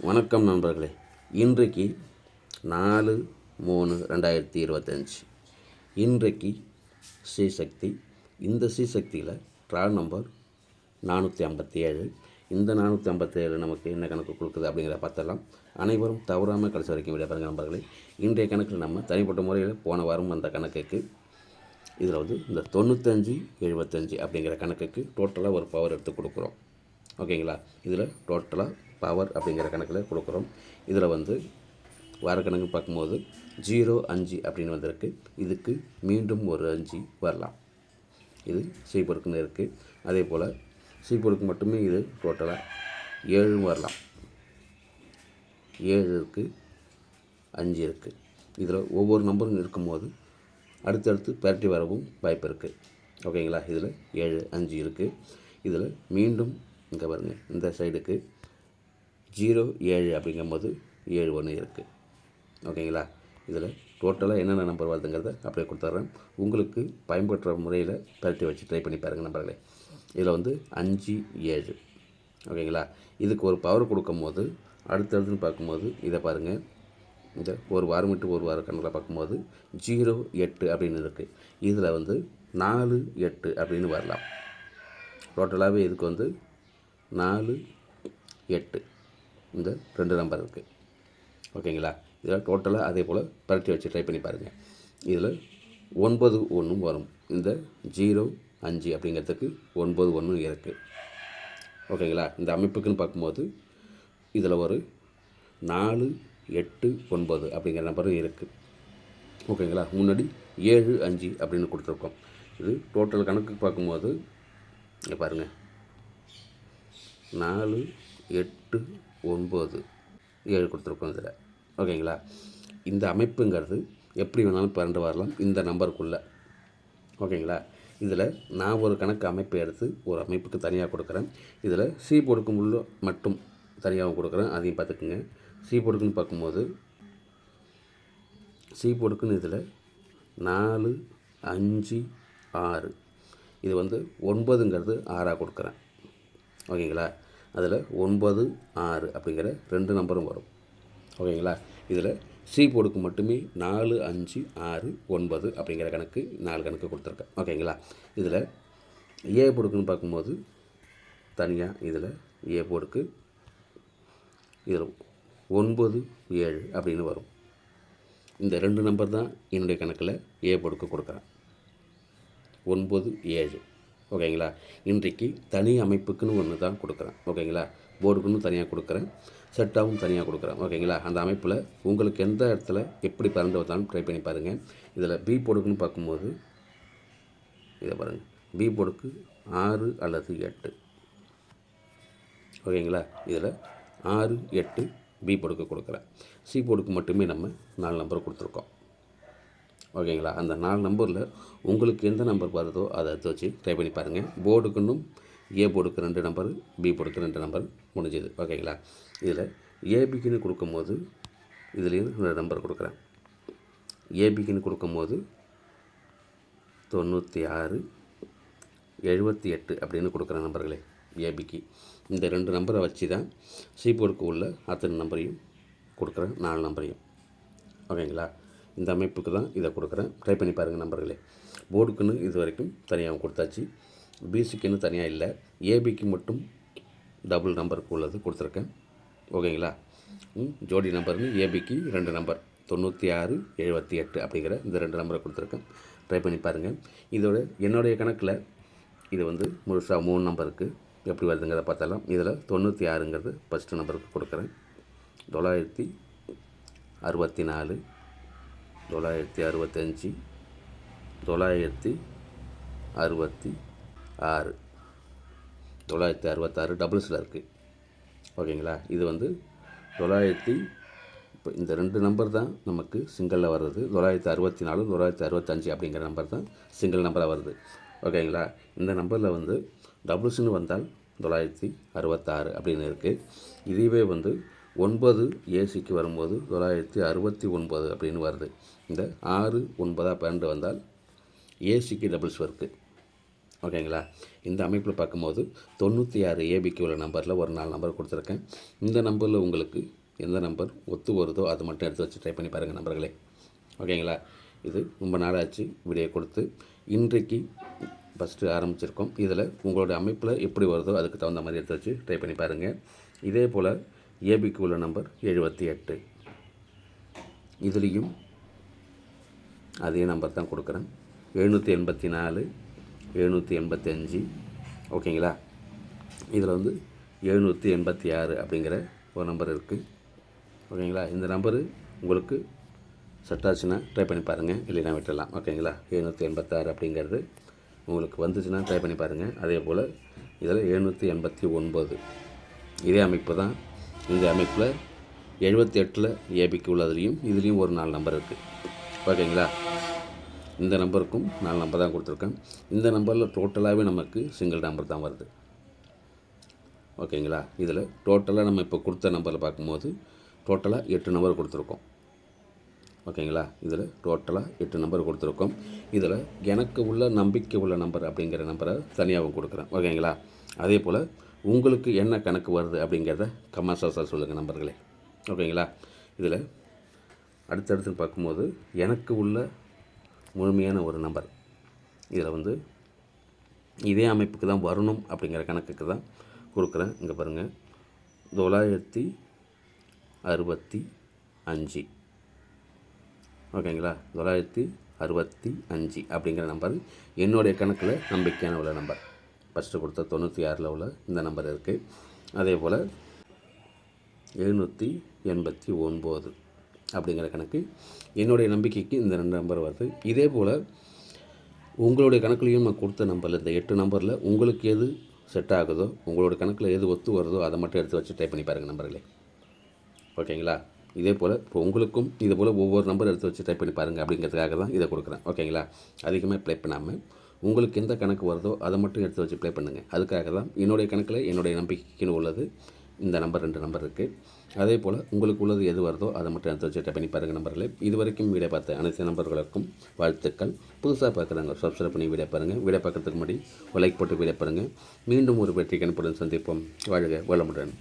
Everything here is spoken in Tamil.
வணக்கம் நண்பர்களே. இன்றைக்கு 4/3/2025. இன்றைக்கு ஸ்ரீசக்தி. இந்த ஸ்ரீசக்தியில் ட்ரால் நம்பர் 457. இந்த 457 நமக்கு என்ன கணக்கு கொடுக்குது அப்படிங்கிற பார்த்தலாம். அனைவரும் தவறாமல் கடைசி வரைக்கும் விட பாருங்கள் நண்பர்களே. இன்றைய கணக்கில் நம்ம தனிப்பட்ட முறையில் போன வாரம் அந்த கணக்குக்கு இதில் இந்த 95/75 அப்படிங்கிற கணக்குக்கு டோட்டலாக ஒரு பவர் எடுத்து கொடுக்குறோம். ஓகேங்களா? இதில் டோட்டலாக பவர் அப்படிங்கிற கணக்கில் கொடுக்குறோம். இதில் வாரக்கணக்கு பார்க்கும்போது 0-5 அப்படின்னு வந்திருக்கு. இதுக்கு மீண்டும் ஒரு 5 வரலாம். இது சி பொருட்குன்னு இருக்குது. அதே போல் சி பொருட்கு மட்டுமே இது டோட்டலாக 7 வரலாம். 7 இருக்குது, 5 இருக்குது. இதில் ஒவ்வொரு நம்பரும் இருக்கும்போது அடுத்தடுத்து பேரட்டி வரவும் வாய்ப்பு இருக்குது. ஓகேங்களா? இதில் 7-5 இருக்குது. இதில் மீண்டும் இங்கே பாருங்கள், இந்த சைடுக்கு 0-7 அப்படிங்கும்போது 7-1 இருக்குது. ஓகேங்களா? இதில் டோட்டலாக என்னென்ன நம்பர் வருதுங்கிறத அப்படியே கொடுத்துட்றேன். உங்களுக்கு பயன்படுற முறையில் பரட்டி வச்சு ட்ரை பண்ணி பாருங்கள் நம்பர்களே. இதில் 5-7. ஓகேங்களா? இதுக்கு ஒரு பவர் கொடுக்கும் போது அடுத்தடுத்துன்னு பார்க்கும்போது இதை பாருங்கள். இந்த ஒரு வாரம் விட்டு ஒரு வாரம் கணக்கில் பார்க்கும்போது 0-8 அப்படின்னு இருக்குது. இதில் 4-8 அப்படின்னு வரலாம். டோட்டலாகவே இதுக்கு 4-8 இந்த 2 நம்பர் இருக்குது. ஓகேங்களா? இதில் டோட்டலாக அதே போல் பரட்டி வச்சு ட்ரை பண்ணி பாருங்கள். இதில் 9-1 வரும். இந்த 0-5 அப்படிங்கிறதுக்கு 9-1 இருக்குது. ஓகேங்களா? இந்த அமைப்புக்குன்னு பார்க்கும்போது இதில் ஒரு 4-8-9 அப்படிங்கிற நம்பரும் இருக்குது. ஓகேங்களா? முன்னாடி 7-5 அப்படின்னு கொடுத்துருக்கோம். இது டோட்டல் கணக்கு பார்க்கும்போது இங்கே பாருங்கள், 4-8-9 7 கொடுத்துருக்கோம் இதில். ஓகேங்களா? இந்த அமைப்புங்கிறது எப்படி வேணாலும் பரண்டு வரலாம் இந்த நம்பருக்குள்ளே. ஓகேங்களா? இதில் நான் ஒரு கணக்கு அமைப்பை எடுத்து ஒரு அமைப்புக்கு தனியாக கொடுக்குறேன். இதில் சி போர்டுக்கும் உள்ள மட்டும் தனியாகவும் கொடுக்குறேன். அதையும் பார்த்துக்குங்க. சி போர்டுக்குன்னு பார்க்கும்போது சி போர்டுக்குன்னு இதில் 4-5-6 இது 9ங்கிறது 6ஆக கொடுக்குறேன். ஓகேங்களா? அதில் 9-6 அப்படிங்கிற 2 நம்பரும் வரும். ஓகேங்களா? இதில் சி போர்டுக்கு மட்டுமே 4-5-6-9 அப்படிங்கிற கணக்கு 4 கணக்கு கொடுத்துருக்கேன். ஓகேங்களா? இதில் ஏ போர்டுக்குன்னு பார்க்கும்போது தனியாக இதில் ஏ போர்டுக்கு இதில் 9-7 அப்படின்னு வரும். இந்த 2 நம்பர் தான் என்னுடைய கணக்கில் ஏ போர்டுக்கு கொடுக்குறேன். 9-7. ஓகேங்களா? இன்றைக்கு தனி அமைப்புக்குன்னு ஒன்று தான் கொடுக்குறேன். ஓகேங்களா? போர்டுக்குன்னு தனியாக கொடுக்குறேன், செட்டாகவும் தனியாக கொடுக்குறேன். ஓகேங்களா? அந்த அமைப்பில் உங்களுக்கு எந்த இடத்துல எப்படி பறந்து வந்தாலும் ட்ரை பண்ணி பாருங்கள். இதில் பி போர்டுக்குன்னு பார்க்கும்போது இதை பாருங்கள், பி போர்டுக்கு 6 அல்லது 8. ஓகேங்களா? இதில் 6-8 பி போர்டுக்கு கொடுக்குறேன். சி போர்டுக்கு மட்டுமே நம்ம 4 நம்பர் கொடுத்துருக்கோம். ஓகேங்களா? அந்த 4 நம்பரில் உங்களுக்கு எந்த நம்பர் வருதோ அதை எடுத்து வச்சு ட்ரை பண்ணி பாருங்கள். போர்டுக்குன்னும் ஏ போர்டுக்கு 2 நம்பர், பி போர்டுக்கு 2 நம்பர் முடிஞ்சது. ஓகேங்களா? இதில் ஏபிக்குன்னு கொடுக்கும்போது இதுலேயும் 2 நம்பர் கொடுக்குறேன். ஏபிக்குன்னு கொடுக்கும்போது 96-78 அப்படின்னு கொடுக்குற நம்பர்களே ஏபிக்கு. இந்த 2 நம்பரை வச்சு தான் சி போர்டுக்கு உள்ள அத்தனை நம்பரையும் கொடுக்குறேன், 4 நம்பரையும். ஓகேங்களா? இந்த அமைப்புக்கு தான் இதை கொடுக்குறேன். ட்ரை பண்ணி பாருங்கள் நம்பர்களே. போர்டுக்குன்னு இது வரைக்கும் தனியாக கொடுத்தாச்சு. பிசிக்குன்னு தனியாக இல்லை. ஏபிக்கு மட்டும் டபுள் நம்பருக்கு உள்ளது கொடுத்துருக்கேன். ஓகேங்களா? ஜோடி நம்பர்னு ஏபிக்கு 2 நம்பர் 96-78 அப்படிங்கிற இந்த 2 நம்பரை கொடுத்துருக்கேன். ட்ரை பண்ணி பாருங்கள். இதோட என்னுடைய கணக்கில் இது முழுசாக 3 நம்பருக்கு எப்படி வருதுங்கிறத பார்த்தாலும் இதில் 96ங்கிறது ஃபஸ்ட்டு நம்பருக்கு கொடுக்குறேன். 964, 965, 966, 966 டபுள்ஸில் இருக்குது. ஓகேங்களா? இது 900 இப்போ இந்த 2 நம்பர் தான் நமக்கு சிங்கிளில் வர்றது. 964, 965 அப்படிங்கிற நம்பர் தான் சிங்கிள் நம்பராக வருது. ஓகேங்களா? இந்த நம்பரில் டபுள்ஸ்னு வந்தால் 966 அப்படின்னு இருக்குது. இதுவே 9 ஏசிக்கு வரும்போது 969 அப்படின்னு வருது. இந்த 6 9 பன்னெண்டு வந்தால் ஏசிக்கு டபுள்ஸ் இருக்குது. ஓகேங்களா? இந்த அமைப்பில் பார்க்கும்போது 96 ஏபிக்கு உள்ள நம்பரில் ஒரு 4 நம்பர் கொடுத்துருக்கேன். இந்த நம்பரில் உங்களுக்கு எந்த நம்பர் ஒத்து வருதோ அது மட்டும் எடுத்து வச்சு ட்ரை பண்ணி பாருங்கள் நண்பர்களே. ஓகேங்களா? இது ரொம்ப நாளாச்சு வீடியோ கொடுத்து. இன்றைக்கு ஃபஸ்ட்டு ஆரம்பிச்சிருக்கோம். இதில் உங்களுடைய அமைப்பில் எப்படி வருதோ அதுக்கு தகுந்த மாதிரி எடுத்து வச்சு ட்ரை பண்ணி பாருங்கள். இதே போல் ஏபிக்கு உள்ள நம்பர் 78. இதுலேயும் அதே நம்பர் தான் கொடுக்குறேன். 784, 785. ஓகேங்களா? இதில் வந்து 786 அப்படிங்கிற ஒரு நம்பர் இருக்குது. ஓகேங்களா? இந்த நம்பரு உங்களுக்கு செட் ஆச்சுன்னா ட்ரை பண்ணி பாருங்கள், இல்லைனா விட்டுடலாம். ஓகேங்களா? 786 அப்படிங்கிறது உங்களுக்கு வந்துச்சுன்னா ட்ரை பண்ணி பாருங்கள். அதே போல் இதில் 789 இதே அமைப்பு தான். இந்த அமைப்பில் 78 ஏபிக்கு உள்ளதுலேயும் இதுலேயும் ஒரு 4 நம்பர் இருக்குது. ஓகேங்களா? இந்த நம்பருக்கும் 4 நம்பர் தான் கொடுத்துருக்கேன். இந்த நம்பரில் டோட்டலாகவே நமக்கு சிங்கிள் நம்பர் தான் வருது. ஓகேங்களா? இதில் டோட்டலாக நம்ம இப்போ கொடுத்த நம்பரில் பார்க்கும்போது டோட்டலாக 8 நம்பர் கொடுத்துருக்கோம். ஓகேங்களா? இதில் டோட்டலாக 8 நம்பர் கொடுத்துருக்கோம். இதில் எனக்கு உள்ள நம்பிக்கை உள்ள நம்பர் அப்படிங்கிற நம்பரை தனியாகவும் கொடுக்குறேன். ஓகேங்களா? அதே போல் உங்களுக்கு என்ன கணக்கு வருது அப்படிங்கிறத கமெண்ட் பாக்ஸில் சொல்லுங்கள் நம்பர்களே. ஓகேங்களா? இதில் அடுத்தடுத்து பார்க்கும்போது எனக்கு உள்ள முழுமையான ஒரு நம்பர் இதில் வந்து இதே அமைப்புக்கு தான் வரணும் அப்படிங்கிற கணக்குக்கு தான் கொடுக்குறேன். இங்கே பாருங்கள், 965. ஓகேங்களா? 965 அப்படிங்கிற நம்பர் என்னுடைய கணக்கில் நம்பிக்கையான உள்ள நம்பர். ஃபஸ்ட்டு கொடுத்த 96 உள்ள இந்த நம்பர் இருக்குது. அதே போல் 789 அப்படிங்கிற கணக்கு என்னுடைய நம்பிக்கைக்கு இந்த 2 நம்பர் வருது. இதே போல் உங்களுடைய கணக்குலையும் நான் கொடுத்த நம்பரில் இந்த 8 நம்பரில் உங்களுக்கு எது செட் ஆகுதோ, உங்களோட கணக்கில் எது ஒத்து வருதோ அதை மட்டும் எடுத்து வச்சு ட்ரை பண்ணி பாருங்கள் நம்பர்களே. ஓகேங்களா? இதே போல் இப்போ உங்களுக்கும் இதே போல் ஒவ்வொரு நம்பர் எடுத்து வச்சு ட்ரை பண்ணி பாருங்கள் அப்படிங்கிறதுக்காக தான் இதை கொடுக்குறேன். ஓகேங்களா? அதிகமாக ப்ளே பண்ணாமல் உங்களுக்கு எந்த கணக்கு வருதோ அதை மட்டும் எடுத்து வச்சு ப்ளே பண்ணுங்கள். அதுக்காக தான் என்னுடைய கணக்கில் என்னுடைய நம்பிக்கைக்குன்னு உள்ளது இந்த நம்பர் 2 நம்பர் இருக்குது. அதே போல் உங்களுக்கு உள்ளது எது வருதோ அதை மட்டும் எடுத்து வச்சு ட்ரை பண்ணி பாருங்கள் நம்பர்களே. இது வரைக்கும் வீடியோ பார்த்த அனைத்து நம்பர்களுக்கும் வாழ்த்துக்கள். புதுசாக பார்க்குறாங்க சப்ஸ்கிரைப் பண்ணி வீடியோ பாருங்கள். வீடியோ பார்க்குறதுக்கு முன்னாடி ஒரு லைக் போட்டு வீடியோ பாருங்கள். மீண்டும் ஒரு வெற்றி கணிப்புடன் சந்திப்போம். வாழ்க வளமுடன்.